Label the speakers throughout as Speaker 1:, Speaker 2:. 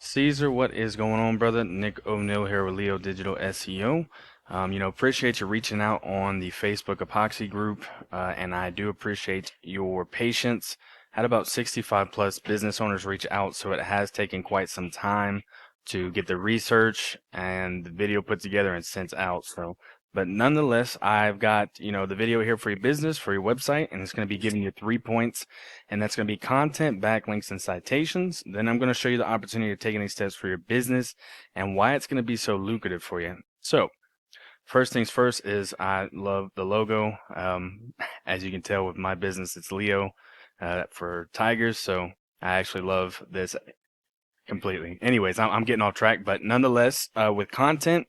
Speaker 1: Caesar, what is going on, brother? Nick O'Neill here with Leo Digital SEO. Appreciate you reaching out on the Facebook Epoxy group, and I do appreciate your patience. Had about 65 plus business owners reach out, so it has taken quite some time to get the research and the video put together and sent out. But nonetheless, I've got, the video here for your business, for your website, and it's going to be giving you 3 points, and that's going to be content, backlinks, and citations. Then I'm going to show you the opportunity of taking these steps for your business and why it's going to be so lucrative for you. So first things first is I love the logo. As you can tell with my business, it's Leo for Tigers. So I actually love this completely. Anyways, I'm getting off track, but nonetheless, with content,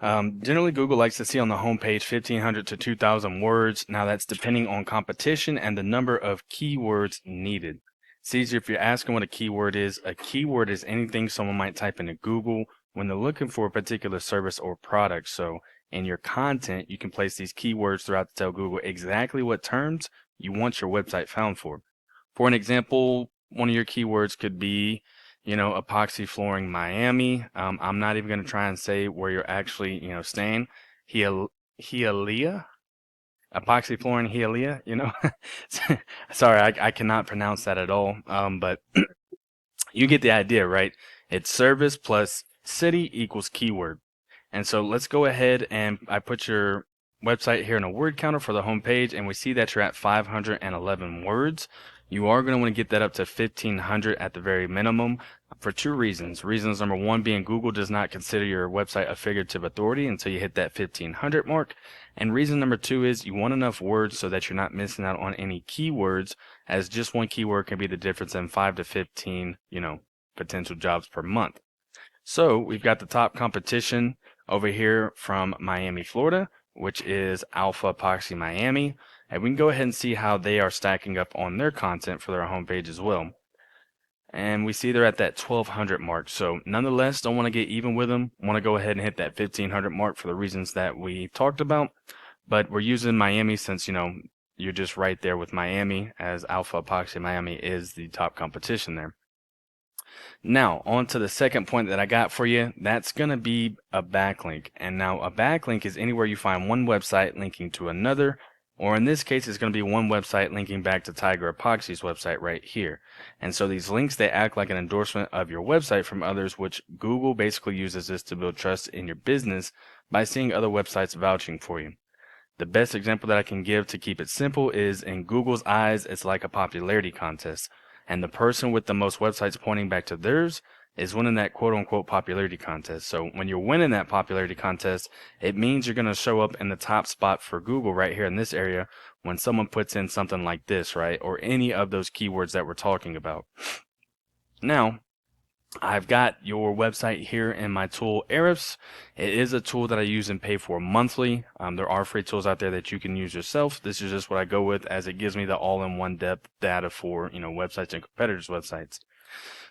Speaker 1: generally Google likes to see on the homepage 1,500 to 2,000 words. Now that's depending on competition and the number of keywords needed. It's easier if you're asking what a keyword is. A keyword is anything someone might type into Google when they're looking for a particular service or product. So in your content, you can place these keywords throughout to tell Google exactly what terms you want your website found for. For an example, one of your keywords could be epoxy flooring Miami. I'm not even going to try and say where you're actually, staying. Hialeah, epoxy flooring Hialeah. Sorry, I cannot pronounce that at all. But you get the idea, right? It's service plus city equals keyword. And so let's go ahead and I put your website here in a word counter for the home page, and we see that you're at 511 words. You are going to want to get that up to 1,500 at the very minimum for two reasons. Reasons number one being Google does not consider your website a figurative authority until you hit that 1,500 mark. And reason number two is you want enough words so that you're not missing out on any keywords, as just one keyword can be the difference in 5 to 15, potential jobs per month. So we've got the top competition over here from Miami, Florida, which is Alpha Epoxy Miami. And we can go ahead and see how they are stacking up on their content for their homepage as well. And we see they're at that 1,200 mark. So nonetheless, don't want to get even with them. Want to go ahead and hit that 1,500 mark for the reasons that we talked about. But we're using Miami since, you're just right there with Miami, as Alpha Epoxy Miami is the top competition there. Now, on to the second point that I got for you. That's going to be a backlink. And now a backlink is anywhere you find one website linking to another, or in this case, it's going to be one website linking back to Tiger Epoxy's website right here. And so these links, they act like an endorsement of your website from others, which Google basically uses this to build trust in your business by seeing other websites vouching for you. The best example that I can give to keep it simple is in Google's eyes, it's like a popularity contest. And the person with the most websites pointing back to theirs is winning that quote unquote popularity contest. So when you're winning that popularity contest, it means you're going to show up in the top spot for Google right here in this area when someone puts in something like this, right? Or any of those keywords that we're talking about. Now, I've got your website here in my tool Ahrefs. It is a tool that I use and pay for monthly. There are free tools out there that you can use yourself. This is just what I go with, as it gives me the all-in-one depth data for websites and competitors' websites.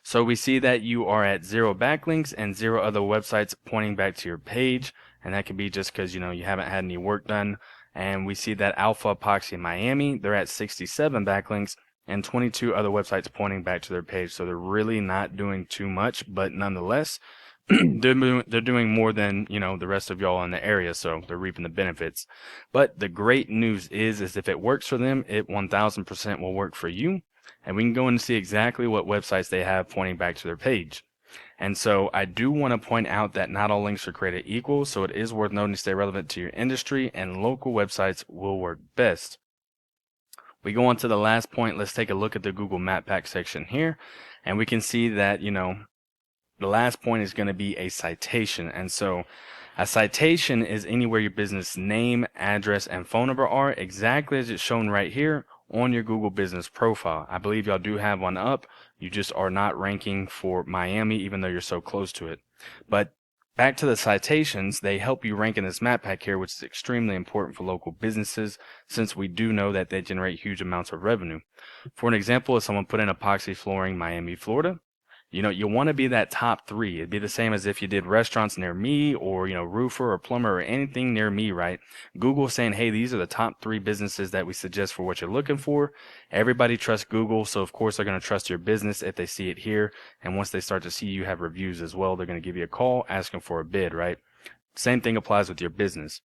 Speaker 1: So we see that you are at 0 backlinks and 0 other websites pointing back to your page, and that can be just because you haven't had any work done. And we see that Alpha Epoxy Miami, they're at 67 backlinks and 22 other websites pointing back to their page. So they're really not doing too much, but nonetheless, they're doing more than, the rest of y'all in the area. So they're reaping the benefits. But the great news is if it works for them, it 1000% will work for you. And we can go and see exactly what websites they have pointing back to their page. And so I do want to point out that not all links are created equal. So it is worth noting to stay relevant to your industry, and local websites will work best. We go on to the last point. Let's take a look at the Google Map Pack section here, and we can see that, the last point is going to be a citation. And so a citation is anywhere your business name, address, and phone number are, exactly as it's shown right here on your Google business profile. I believe y'all do have one up. You just are not ranking for Miami, even though you're so close to it. But back to the citations, they help you rank in this map pack here, which is extremely important for local businesses, since we do know that they generate huge amounts of revenue. For an example, if someone put in epoxy flooring Miami, Florida, You want to be that top three. It'd be the same as if you did restaurants near me or, roofer or plumber or anything near me, right? Google saying, hey, these are the top three businesses that we suggest for what you're looking for. Everybody trusts Google, so of course they're going to trust your business if they see it here. And once they start to see you have reviews as well, they're going to give you a call asking for a bid, right? Same thing applies with your business.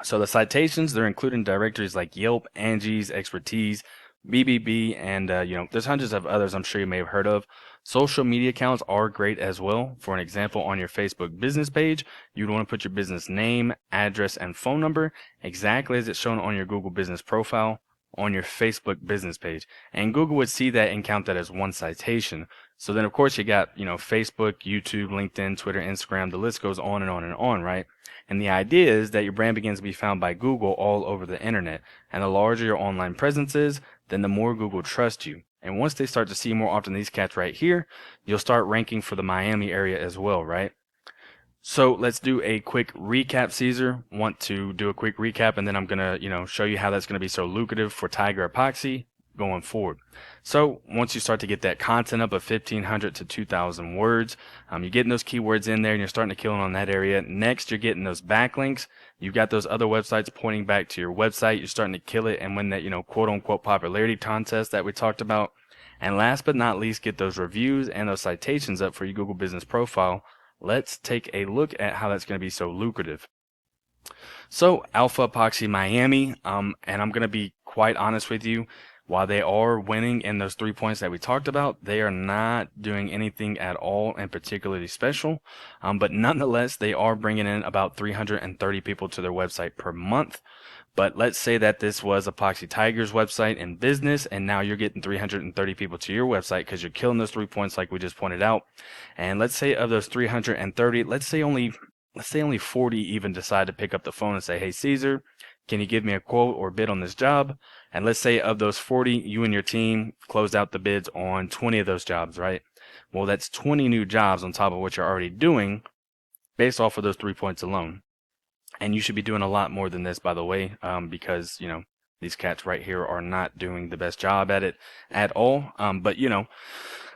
Speaker 1: So the citations, they're included in directories like Yelp, Angie's, Expertise, BBB, and there's hundreds of others I'm sure you may have heard of. Social media accounts are great as well. For an example, on your Facebook business page, you'd want to put your business name, address, and phone number exactly as it's shown on your Google business profile on your Facebook business page. And Google would see that and count that as one citation. So then of course you got, Facebook, YouTube, LinkedIn, Twitter, Instagram, the list goes on and on and on, right? And the idea is that your brand begins to be found by Google all over the internet. And the larger your online presence is, then the more Google trusts you. And once they start to see more often these cats right here, you'll start ranking for the Miami area as well, right? So let's do a quick recap, Caesar. Want to do a quick recap, and then I'm gonna, show you how that's gonna be so lucrative for Tiger Epoxy going forward. So once you start to get that content up of 1,500 to 2,000 words, you're getting those keywords in there and you're starting to kill on that area. Next, you're getting those backlinks. You've got those other websites pointing back to your website. You're starting to kill it and win that, quote unquote popularity contest that we talked about. And last but not least, get those reviews and those citations up for your Google business profile. Let's take a look at how that's going to be so lucrative. So Alpha Epoxy Miami, and I'm going to be quite honest with you, while they are winning in those 3 points that we talked about, they are not doing anything at all and particularly special. But nonetheless, they are bringing in about 330 people to their website per month. But let's say that this was Epoxy Tiger's website and business, and now you're getting 330 people to your website because you're killing those 3 points like we just pointed out. And let's say of those 330, let's say only 40 even decide to pick up the phone and say, hey, Caesar, can you give me a quote or bid on this job? And let's say of those 40, you and your team closed out the bids on 20 of those jobs, right? Well, that's 20 new jobs on top of what you're already doing based off of those 3 points alone. And you should be doing a lot more than this, by the way, because, these cats right here are not doing the best job at it at all. But,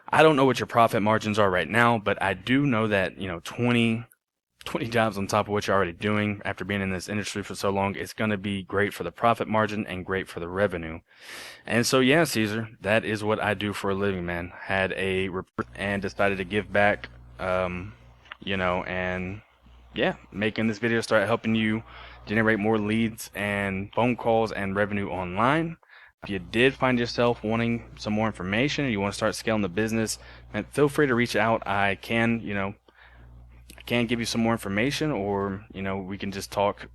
Speaker 1: I don't know what your profit margins are right now, but I do know that, 20 jobs on top of what you're already doing after being in this industry for so long, it's going to be great for the profit margin and great for the revenue. And so, yeah, Caesar, that is what I do for a living, man. Had a and decided to give back, and yeah, making this video start helping you generate more leads and phone calls and revenue online. If you did find yourself wanting some more information and you want to start scaling the business, man, feel free to reach out. I can give you some more information, or we can just talk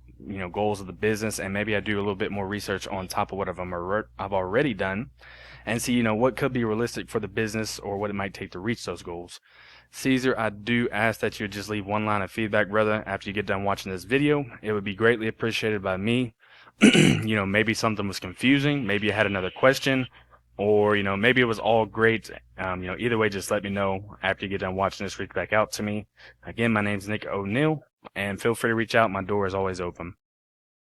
Speaker 1: goals of the business, and maybe I do a little bit more research on top of what I've already done and see what could be realistic for the business or what it might take to reach those goals. Caesar, I do ask that you just leave one line of feedback, brother, after you get done watching this video. It would be greatly appreciated by me. Maybe something was confusing, maybe you had another question, or maybe it was all great. Either way, just let me know after you get done watching this. Reach back out to me. Again, my name's Nick O'Neill, and feel free to reach out. My door is always open.